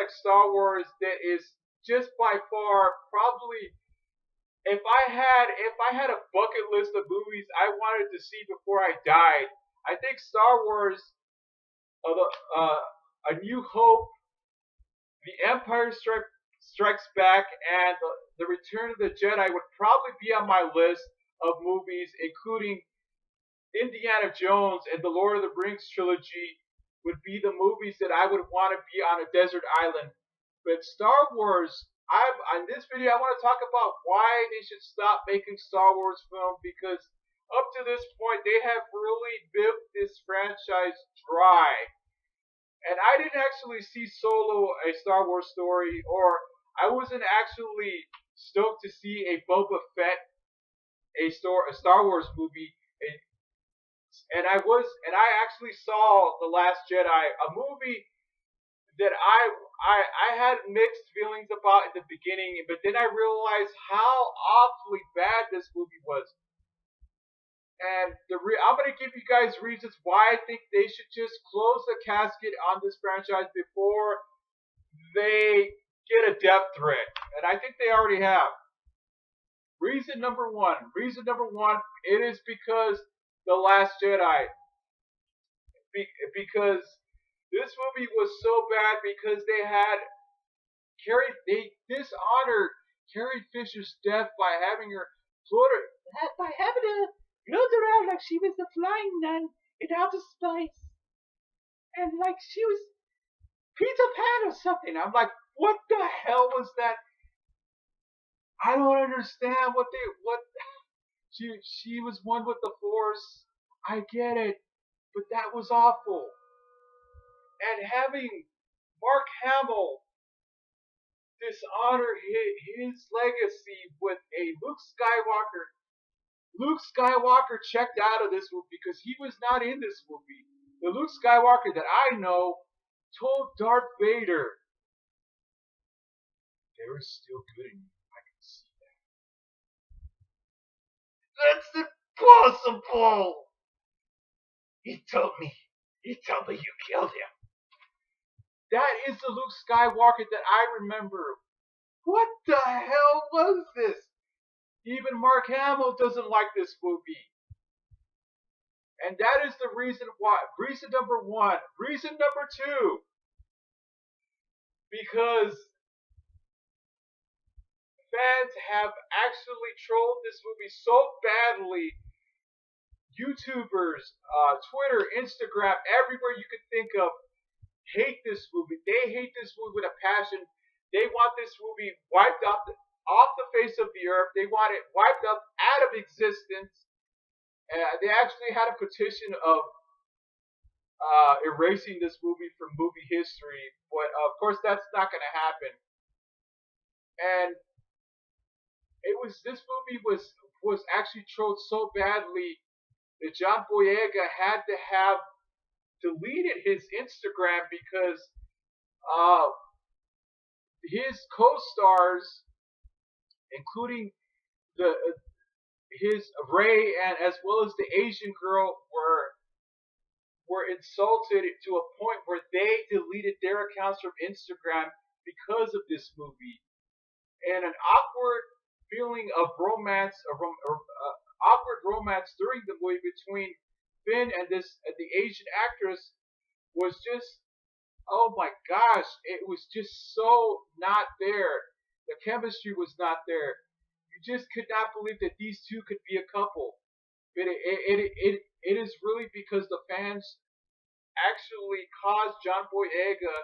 like Star Wars that is just by far probably if I had a bucket list of movies I wanted to see before I died, I think Star Wars, A New Hope, The Empire Strikes Back, and the Return of the Jedi would probably be on my list of movies, including Indiana Jones and the Lord of the Rings trilogy would be the movies that I would want to be on a desert island. But Star Wars, on this video I want to talk about why they should stop making Star Wars films, because up to this point they have really milked this franchise dry. And I didn't actually see Solo, a Star Wars story, or I wasn't actually stoked to see a Boba Fett, a Star Wars movie, and I actually saw The Last Jedi, a movie that I had mixed feelings about at the beginning, but then I realized how awfully bad this movie was. And I'm going to give you guys reasons why I think they should just close the casket on this franchise before they get a death threat. And I think they already have. Reason number one, it is because The Last Jedi. Because this movie was so bad because they dishonored Carrie Fisher's death by having her floated, by having her float around like she was the flying nun in outer space, and like she was Peter Pan or something. I'm like, what the hell was that? I don't understand what she was one with the Force. I get it, but that was awful. And having Mark Hamill dishonor his legacy with a Luke Skywalker. Luke Skywalker checked out of this movie because he was not in this movie. The Luke Skywalker that I know told Darth Vader, "There is still good in you. I can see that." That's impossible. He told me you killed him. That is the Luke Skywalker that I remember. What the hell was this? Even Mark Hamill doesn't like this movie. And that is the reason why. Reason number one. Reason number two. Because fans have actually trolled this movie so badly. YouTubers, Twitter, Instagram, everywhere you could think of, hate this movie. They hate this movie with a passion. They want this movie wiped off the face of the earth. They want it wiped up out of existence. They actually had a petition of erasing this movie from movie history, but of course that's not going to happen. And this movie was actually trolled so badly that John Boyega had to have deleted his Instagram because his co-stars, including his Ray and as well as the Asian girl, were insulted to a point where they deleted their accounts from Instagram because of this movie. And an awkward feeling of romance, awkward romance during the movie between Finn and the Asian actress was just, oh my gosh, it was just so not there. The chemistry was not there. You just could not believe that these two could be a couple. But it is really because the fans actually caused John Boyega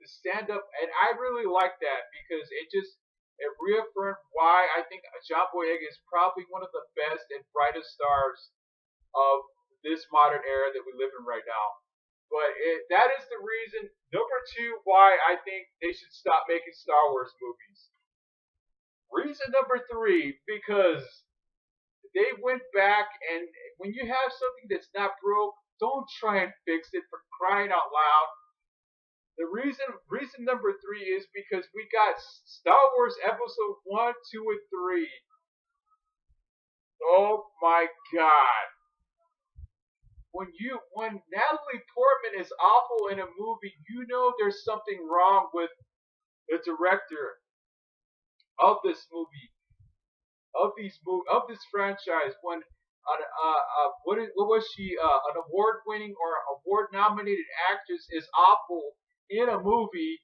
to stand up, and I really like that because it reaffirmed why I think John Boyega is probably one of the best and brightest stars of this modern era that we live in right now. But that is the reason, number two, why I think they should stop making Star Wars movies. Reason number three, because they went back, and when you have something that's not broke, don't try and fix it, for crying out loud. The reason number three is because we got Star Wars Episode 1, 2, and 3. Oh my God. When Natalie Portman is awful in a movie, you know there's something wrong with the director of this movie, of this franchise, won what was she? An award-winning or award-nominated actress is awful in a movie.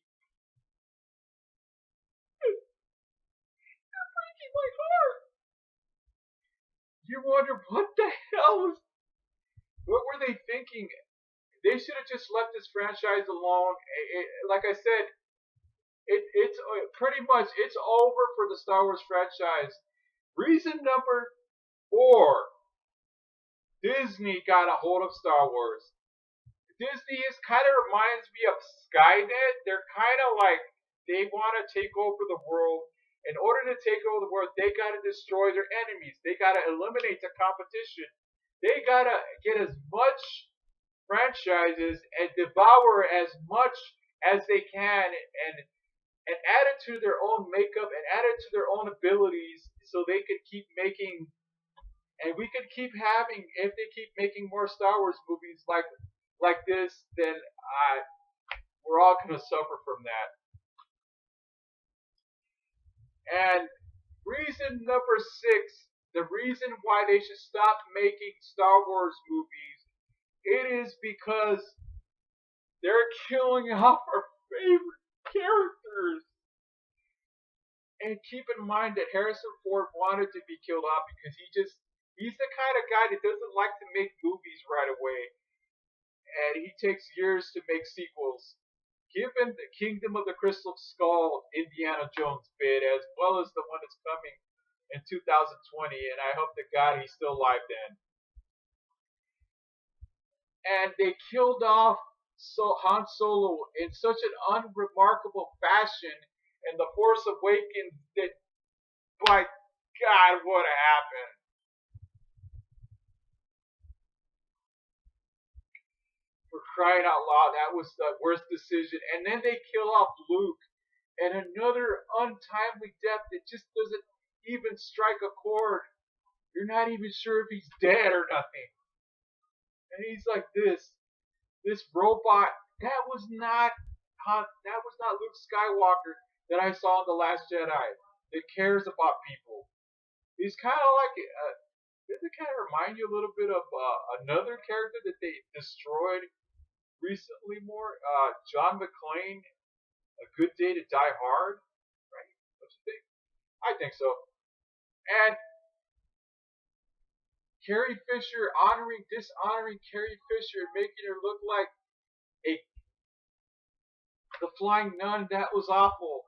You're breaking my heart. You wonder what the hell was. What were they thinking? They should have just left this franchise alone. Like I said, it's pretty much it's over for the Star Wars franchise. Reason number 4: Disney got a hold of Star Wars. Disney is kind of reminds me of Skynet. They're kind of like they want to take over the world. In order to take over the world, they got to destroy their enemies. They got to eliminate the competition. They got to get as much franchises and devour as much as they can and add it to their own makeup and add it to their own abilities so they could keep making and we could keep having if they keep making more Star Wars movies like this, then we're all gonna suffer from that. And reason number 6, the reason why they should stop making Star Wars movies, it is because they're killing off our favorite characters. And keep in mind that Harrison Ford wanted to be killed off because he's the kind of guy that doesn't like to make movies right away. And he takes years to make sequels. Given the Kingdom of the Crystal Skull Indiana Jones bid, as well as the one that's coming in 2020, and I hope to God he's still alive then. And they killed off Han Solo in such an unremarkable fashion in The Force Awakens that, by God, what happened? For crying out loud, that was the worst decision. And then they kill off Luke, and another untimely death that just doesn't even strike a chord. You're not even sure if he's dead or nothing. And he's like this robot. That was not Luke Skywalker that I saw in The Last Jedi. That cares about people. He's kind of like. Does it kind of remind you a little bit of another character that they destroyed recently more? John McClane, A Good Day to Die Hard, right? Don't you think? I think so. And Carrie Fisher dishonoring Carrie Fisher, making her look like the Flying Nun. That was awful.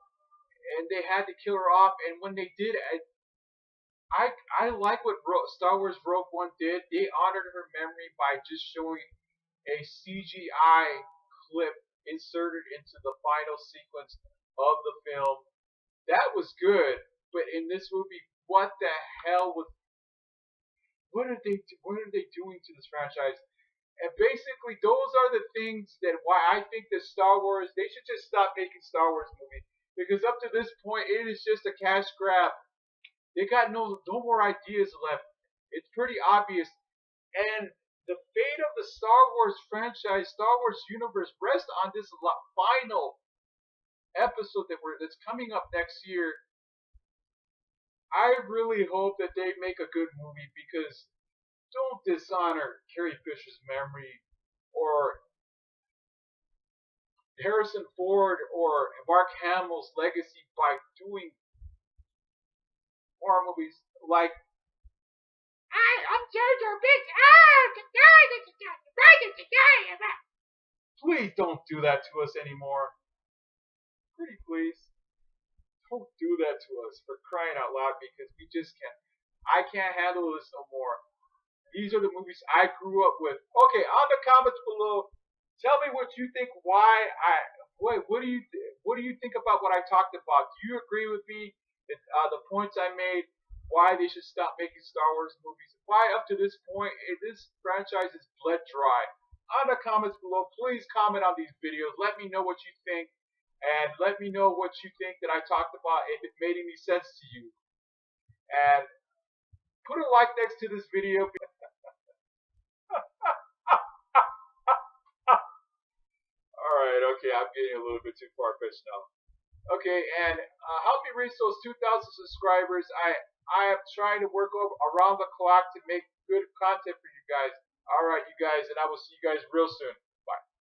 And they had to kill her off. And when they did, I like what Star Wars Rogue One did. They honored her memory by just showing a CGI clip inserted into the final sequence of the film. That was good, but in this movie, what the hell was? What are they doing to this franchise? And basically, those are the things that why I think that Star Wars, they should just stop making Star Wars movies, because up to this point, it is just a cash grab. They got no more ideas left. It's pretty obvious. And the fate of the Star Wars franchise, Star Wars universe, rests on this final episode that's coming up next year. I really hope that they make a good movie, because don't dishonor Carrie Fisher's memory or Harrison Ford or Mark Hamill's legacy by doing horror movies like I'm Jar Jar Binks. Please don't do that to us anymore. Pretty please. Don't do that to us, for crying out loud, because we just can't. I can't handle this no more. These are the movies I grew up with. Okay, on the comments below, tell me what you think. What do you think about what I talked about? Do you agree with me? The points I made, why they should stop making Star Wars movies, why up to this point this franchise is bled dry. On the comments below, please comment on these videos. Let me know what you think, and let me know what you think that I talked about, if it made any sense to you. And put a like next to this video. Alright, okay, I'm getting a little bit too far-fetched now. Okay, and help me reach those 2,000 subscribers. I am trying to work around the clock to make good content for you guys. All right, you guys, and I will see you guys real soon.